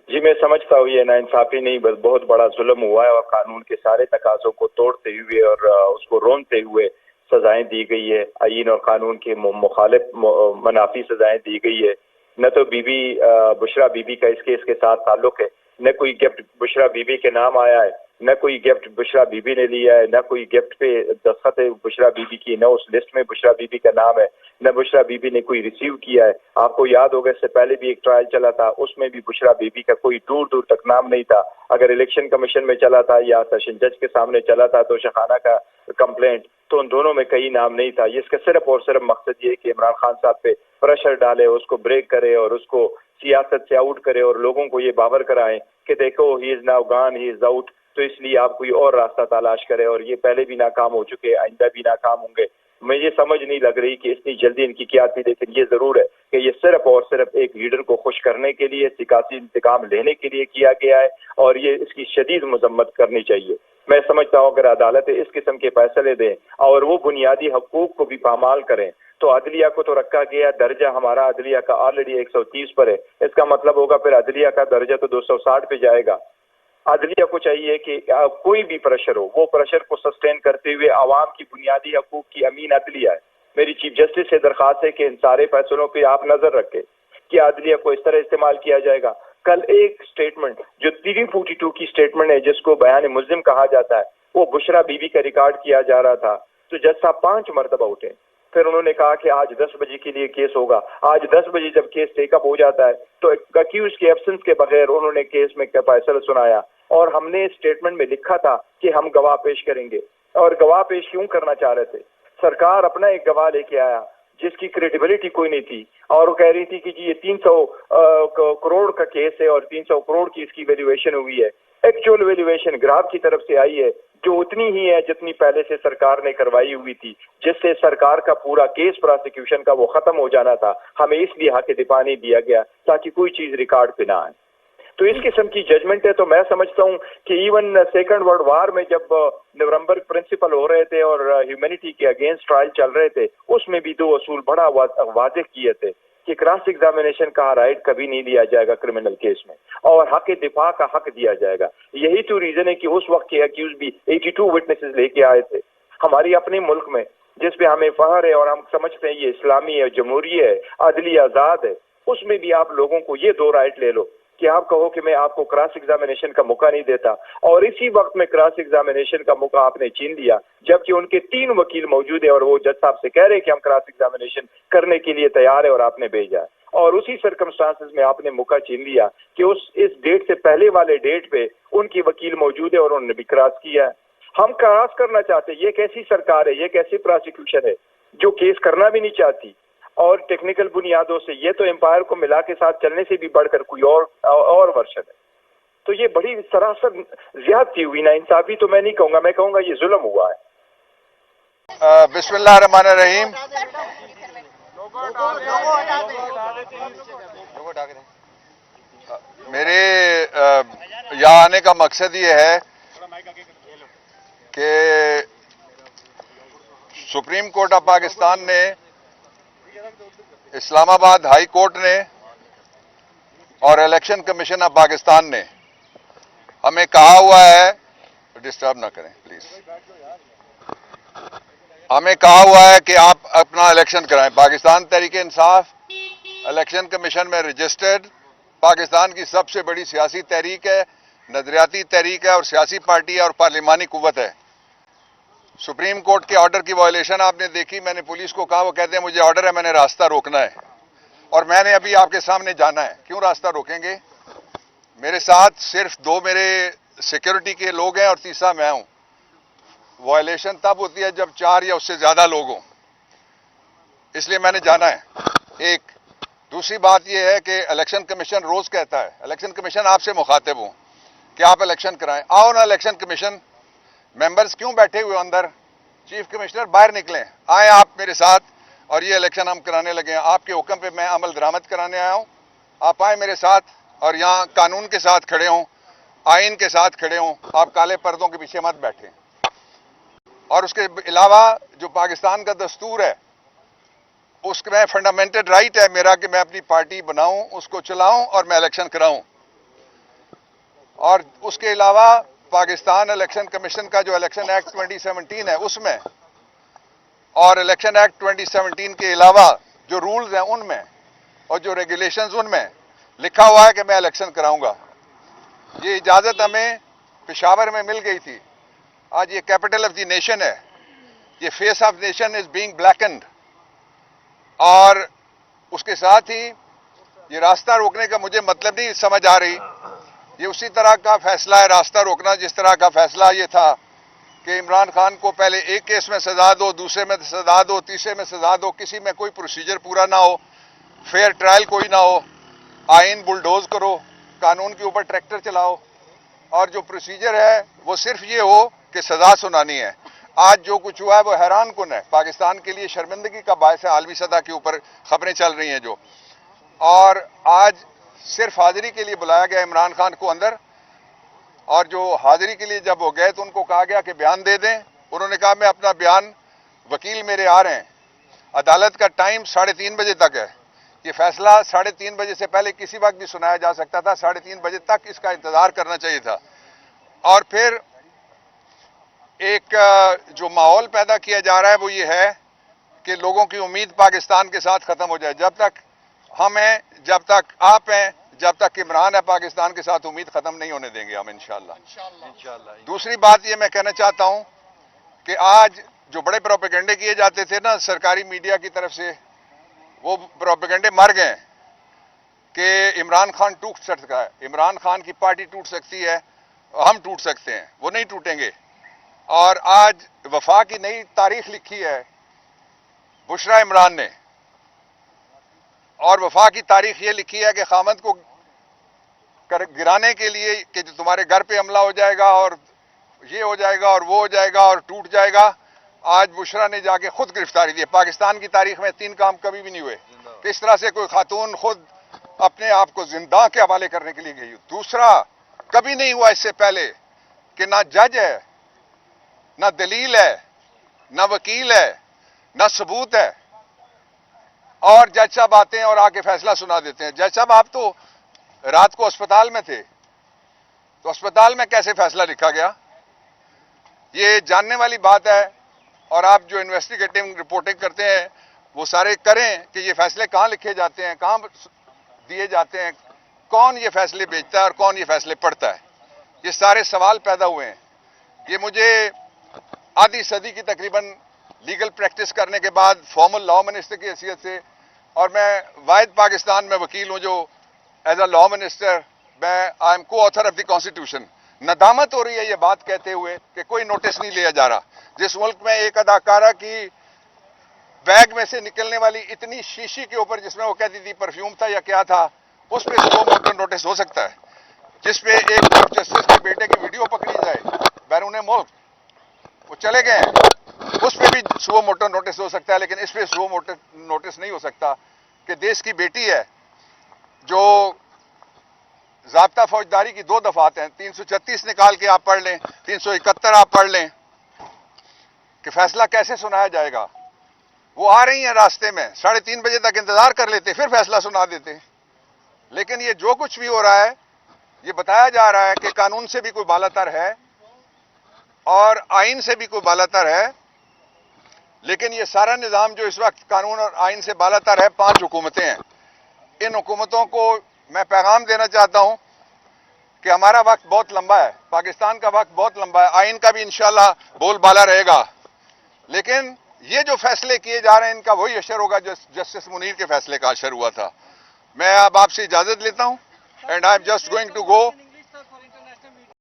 جی میں سمجھتا ہوں یہ ناانصافی نہیں بس بہت بڑا ظلم ہوا ہے اور قانون کے سارے تقاضوں کو توڑتے ہوئے اور اس کو رونتے ہوئے سزائیں دی گئی ہے، آئین اور قانون کے مخالف منافی سزائیں دی گئی ہے۔ نہ تو be be Bushra be be کا اس کیس کے ساتھ تعلق ہے، نہ کوئی گفٹ بشرا بی بی کے نام آیا ہے، نہ کوئی گفٹ بشرا بی بی نے لیا ہے، نہ کوئی گفٹ پہ دستخط ہے بشرا بی بی کی، نہ اس لسٹ میں بشرا بی بی کا نام ہے، نہ بشرا بی بی نے کوئی ریسیو کیا ہے۔ آپ کو یاد ہوگا اس سے پہلے بھی ایک ٹرائل چلا تھا، اس میں بھی بشرا بی بی کا کوئی دور دور تک نام نہیں تھا۔ اگر الیکشن کمیشن میں چلا تھا یا سیشن جج کے سامنے چلا تھا تو شخانہ کا کمپلینٹ، تو ان دونوں میں کئی نام نہیں تھا۔ اس کا صرف اور صرف مقصد یہ کہ عمران خان صاحب پہ پریشر ڈالے، اس کو بریک کرے اور اس کو سیاست سے آؤٹ کرے اور لوگوں کو یہ باور کرائیں کہ دیکھو ہی از ناؤ گان، ہی از آؤٹ، تو اس لیے آپ کوئی اور راستہ تلاش کرے، اور یہ پہلے بھی ناکام ہو چکے، آئندہ بھی ناکام ہوں گے۔ میں یہ سمجھ نہیں لگ رہی کہ اتنی جلدی ان کی کیا تھی، لیکن یہ ضرور ہے کہ یہ صرف اور صرف ایک لیڈر کو خوش کرنے کے لیے، سیاسی انتقام لینے کے لیے کیا گیا ہے، اور یہ اس کی شدید مذمت کرنی چاہیے۔ میں سمجھتا ہوں اگر عدالت اس قسم کے فیصلے دیں اور وہ بنیادی حقوق کو بھی پامال کریں تو عدلیہ کو تو رکھا گیا درجہ ہمارا عدلیہ کا آلریڈی 130 پر ہے، اس کا مطلب ہوگا پھر عدلیہ کا درجہ تو 260 پہ جائے گا۔ عدلیہ کو چاہیے کہ کوئی بھی پریشر ہو، وہ پریشر کو سسٹین کرتے ہوئے عوام کی بنیادی حقوق کی امین عدلیہ ہے۔ میری چیف جسٹس سے درخواست ہے کہ ان سارے فیصلوں پہ آپ نظر رکھیں کہ عدلیہ کو اس طرح استعمال کیا جائے گا۔ کل ایک سٹیٹمنٹ جو 342 کی سٹیٹمنٹ ہے جس کو بیان ملزم کہا جاتا ہے، وہ بشرا بی بی کا ریکارڈ کیا جا رہا تھا، تو جج صاحب 5 مرتبہ اٹھے، پھر انہوں نے کہا کہ آج 10 بجے کے لیے کیس ہوگا۔ آج 10 بجے جب کیس ٹیک اپ ہو جاتا ہے تو اکیوز کے ایبسنس کے بغیر انہوں نے کیس میں فیصلہ سنایا، اور ہم نے اسٹیٹمنٹ میں لکھا تھا کہ ہم گواہ پیش کریں گے۔ اور گواہ پیش کیوں کرنا چاہ رہے تھے؟ سرکار اپنا ایک گواہ لے کے آیا جس کی کریڈیبلٹی کوئی نہیں تھی، اور وہ کہہ رہی تھی کہ جی یہ 300 کروڑ کا کیس ہے اور 300 کروڑ کی اس کی ویلیویشن ہوئی ہے۔ ایکچوئل ویلیویشن گراہک کی طرف سے آئی ہے جو اتنی ہی ہے جتنی پہلے سے سرکار نے کروائی ہوئی تھی، جس سے سرکار کا پورا کیس پراسیکیوشن کا وہ ختم ہو جانا تھا۔ ہمیں اس لیے حق دفاع نہیں دیا گیا تاکہ کوئی چیز ریکارڈ پہ نہ آئے۔ تو اس قسم کی ججمنٹ ہے، تو میں سمجھتا ہوں کہ ایون سیکنڈ ورلڈ وار میں جب نورمبرگ پرنسپل ہو رہے تھے اور ہیومینٹی کے اگینسٹ ٹرائل چل رہے تھے، اس میں بھی 2 اصول بڑا واضح کیے تھے کہ کراس ایگزامینیشن کا رائٹ کبھی نہیں لیا جائے گا کرمنل کیس میں، اور حق دفاع کا حق دیا جائے گا۔ یہی تو ریزن ہے کہ اس وقت کے اکیوز بھی 82 وٹنسز لے کے آئے تھے ہماری اپنے ملک میں، جس پہ ہمیں فخر ہے اور ہم سمجھتے ہیں یہ اسلامی ہے، جمہوری ہے، عدلی آزاد ہے۔ اس میں بھی آپ لوگوں کو یہ 2 رائٹ لے لو کہ آپ کہو کہ میں آپ کو کراس ایگزامینیشن کا موقع نہیں دیتا، اور اسی وقت میں کراس ایگزامینیشن کا موقع آپ نے چھین لیا، جبکہ ان کے 3 وکیل موجود ہیں اور وہ جج صاحب سے کہہ رہے کہ ہم کراس ایگزامینیشن کرنے کے لیے تیار ہے، اور آپ نے بھیجا، اور اسی سرکمسٹانسز میں آپ نے موقع چھین لیا کہ اس ڈیٹ سے پہلے والے ڈیٹ پہ ان کی وکیل موجود ہے اور انہوں نے بھی کراس کیا ہے۔ ہم کراس کرنا چاہتے ہیں، یہ کیسی سرکار ہے، یہ کیسی پروسیکیوشن ہے جو کیس کرنا بھی نہیں چاہتی، اور ٹیکنیکل بنیادوں سے یہ تو امپائر کو ملا کے ساتھ چلنے سے بھی بڑھ کر کوئی اور ورشن ہے۔ تو یہ بڑی سراسر زیادتی ہوئی، نا انصافی تو میں نہیں کہوں گا، میں کہوں گا یہ ظلم ہوا ہے۔ بسم اللہ الرحمن الرحیم۔ میرے یہاں آنے کا مقصد یہ ہے کہ سپریم کورٹ آف پاکستان نے، اسلام آباد ہائی کورٹ نے اور الیکشن کمیشن آف پاکستان نے ہمیں کہا ہوا ہے، ڈسٹرب نہ کریں پلیز، ہمیں کہا ہوا ہے کہ آپ اپنا الیکشن کرائیں۔ پاکستان تحریک انصاف الیکشن کمیشن میں رجسٹرڈ پاکستان کی سب سے بڑی سیاسی تحریک ہے، نظریاتی تحریک ہے اور سیاسی پارٹی ہے اور پارلیمانی قوت ہے۔ سپریم کورٹ کے آرڈر کی وائلیشن آپ نے دیکھی، میں نے پولیس کو کہا، وہ کہتے ہیں مجھے آرڈر ہے، میں نے راستہ روکنا ہے، اور میں نے ابھی آپ کے سامنے جانا ہے۔ کیوں راستہ روکیں گے؟ میرے ساتھ صرف 2 میرے سیکیورٹی کے لوگ ہیں اور تیسرا میں ہوں۔ وائلیشن تب ہوتی ہے جب 4 یا اس سے زیادہ لوگ ہوں، اس لیے میں نے جانا ہے۔ ایک دوسری بات یہ ہے کہ الیکشن کمیشن روز کہتا ہے، الیکشن کمیشن آپ سے مخاطب ہوں کہ آپ الیکشن کرائیں۔ آؤ نا الیکشن کمیشن ممبرز کیوں بیٹھے ہوئے اندر؟ چیف کمشنر باہر نکلیں، آئیں آپ میرے ساتھ، اور یہ الیکشن ہم کرانے لگے ہیں۔ آپ کے حکم پہ میں عمل درآمد کرانے آیا ہوں، آپ آئیں میرے ساتھ، اور یہاں قانون کے ساتھ کھڑے ہوں، آئین کے ساتھ کھڑے ہوں، آپ کالے پردوں کے پیچھے مت بیٹھیں۔ اور اس کے علاوہ جو پاکستان کا دستور ہے، اس میں فنڈامنٹل رائٹ ہے میرا کہ میں اپنی پارٹی بناؤں، اس کو چلاؤں اور میں الیکشن کراؤں۔ اور اس کے علاوہ پاکستان الیکشن کمیشن کا جو الیکشن ایکٹ 2017 ہے اس میں، اور الیکشن ایکٹ 2017 کے علاوہ جو رولز ہیں ان میں اور جو ریگولیشنز ان میں لکھا ہوا ہے کہ میں الیکشن کراؤں گا۔ یہ اجازت ہمیں پشاور میں مل گئی تھی۔ آج یہ کیپٹل آف دی نیشن ہے، یہ face of nation is being blackened, اور اس کے ساتھ ہی یہ راستہ روکنے کا مجھے مطلب نہیں سمجھ آ رہی۔ یہ اسی طرح کا فیصلہ ہے راستہ روکنا جس طرح کا فیصلہ یہ تھا کہ عمران خان کو پہلے ایک کیس میں سزا دو، دوسرے میں سزا دو، تیسرے میں سزا دو، کسی میں کوئی پروسیجر پورا نہ ہو، فیئر ٹرائل کوئی نہ ہو، آئین بلڈوز کرو، قانون کے اوپر ٹریکٹر چلاؤ، اور جو پروسیجر ہے وہ صرف یہ ہو کہ سزا سنانی ہے۔ آج جو کچھ ہوا ہے وہ حیران کن ہے، پاکستان کے لیے شرمندگی کا باعث ہے، عالمی سطح کے اوپر خبریں چل رہی ہیں جو، اور آج صرف حاضری کے لیے بلایا گیا عمران خان کو اندر، اور جو حاضری کے لیے جب وہ گئے تو ان کو کہا گیا کہ بیان دے دیں۔ انہوں نے کہا میں اپنا بیان، وکیل میرے آ رہے ہیں۔ عدالت کا ٹائم 3:30 بجے تک ہے، یہ فیصلہ 3:30 بجے سے پہلے کسی وقت بھی سنایا جا سکتا تھا، 3:30 بجے تک اس کا انتظار کرنا چاہیے تھا۔ اور پھر ایک جو ماحول پیدا کیا جا رہا ہے وہ یہ ہے کہ لوگوں کی امید پاکستان کے ساتھ ختم ہو جائے۔ جب تک ہم ہیں، جب تک آپ ہیں، جب تک عمران ہے، پاکستان کے ساتھ امید ختم نہیں ہونے دیں گے ہم انشاءاللہ۔ دوسری بات یہ میں کہنا چاہتا ہوں کہ آج جو بڑے پروپیگنڈے کیے جاتے تھے نا سرکاری میڈیا کی طرف سے، وہ پروپیگنڈے مر گئے کہ عمران خان ٹوٹ سکتا ہے، عمران خان کی پارٹی ٹوٹ سکتی ہے، ہم ٹوٹ سکتے ہیں، وہ نہیں ٹوٹیں گے۔ اور آج وفا کی نئی تاریخ لکھی ہے بشرا عمران نے، اور وفا کی تاریخ یہ لکھی ہے کہ خامد کو گرانے کے لیے کہ جو تمہارے گھر پہ حملہ ہو جائے گا اور یہ ہو جائے گا اور وہ ہو جائے گا اور ٹوٹ جائے گا، آج بشرا نے جا کے خود گرفتاری دی۔ پاکستان کی تاریخ میں 3 کام کبھی بھی نہیں ہوئے کہ اس طرح سے کوئی خاتون خود اپنے آپ کو زندہ کے حوالے کرنے کے لیے گئی۔ دوسرا، کبھی نہیں ہوا اس سے پہلے کہ نہ جج ہے، نہ دلیل ہے، نہ وکیل ہے، نہ ثبوت ہے، اور جج صاحب آتے ہیں اور آ کے فیصلہ سنا دیتے ہیں۔ جج صاحب آپ تو رات کو اسپتال میں تھے، تو اسپتال میں کیسے فیصلہ لکھا گیا؟ یہ جاننے والی بات ہے، اور آپ جو انویسٹیگیٹنگ رپورٹنگ کرتے ہیں وہ سارے کریں کہ یہ فیصلے کہاں لکھے جاتے ہیں، کہاں دیے جاتے ہیں، کون یہ فیصلے بھیجتا ہے اور کون یہ فیصلے پڑھتا ہے۔ یہ سارے سوال پیدا ہوئے ہیں۔ یہ مجھے آدھی صدی کی تقریباً لیگل پریکٹس کرنے کے بعد فارمل لا منسٹر کی حیثیت سے، اور میں واحد پاکستان میں وکیل ہوں جو ایز اے لا منسٹر میں آئی ایم کو آتھر آف دی کانسٹیٹیوشن، ندامت ہو رہی ہے یہ بات کہتے ہوئے کہ کوئی نوٹس نہیں لیا جا رہا۔ جس ملک میں ایک اداکارہ کی بیگ میں سے نکلنے والی اتنی شیشی کے اوپر جس میں وہ کہتی تھی پرفیوم تھا یا کیا تھا، اس پہ سو موٹر نوٹس ہو سکتا ہے۔ جس پہ ایک چیف جسٹس کے بیٹے کی ویڈیو پکڑی جائے بیرون ملک، وہ چلے گئے ہیں، اس پہ بھی سو موٹر نوٹس ہو سکتا ہے، لیکن اس پہ سو موٹر نوٹس نہیں ہو سکتا کہ دیش کی بیٹی ہے جو ضابطہ فوجداری کی 2 دفعات ہیں، 336 نکال کے آپ پڑھ لیں، 371 آپ پڑھ لیں کہ فیصلہ کیسے سنایا جائے گا۔ وہ آ رہی ہیں راستے میں، 3:30 بجے تک انتظار کر لیتے پھر فیصلہ سنا دیتے۔ لیکن یہ جو کچھ بھی ہو رہا ہے یہ بتایا جا رہا ہے کہ قانون سے بھی کوئی بالا تر ہے اور آئین سے بھی کوئی بالا تر ہے، لیکن یہ سارا نظام جو اس وقت قانون اور آئین سے بالا تر ہے، 5 حکومتیں ہیں۔ ان حکومتوں کو میں پیغام دینا چاہتا ہوں کہ ہمارا وقت بہت لمبا ہے، پاکستان کا وقت بہت لمبا ہے، آئین کا بھی انشاءاللہ بول بالا رہے گا، لیکن یہ جو فیصلے کیے جا رہے ہیں ان کا وہی اشر ہوگا جو جسٹس منیر کے فیصلے کا اشر ہوا تھا۔ میں اب آپ سے اجازت لیتا ہوں، and I am just going to go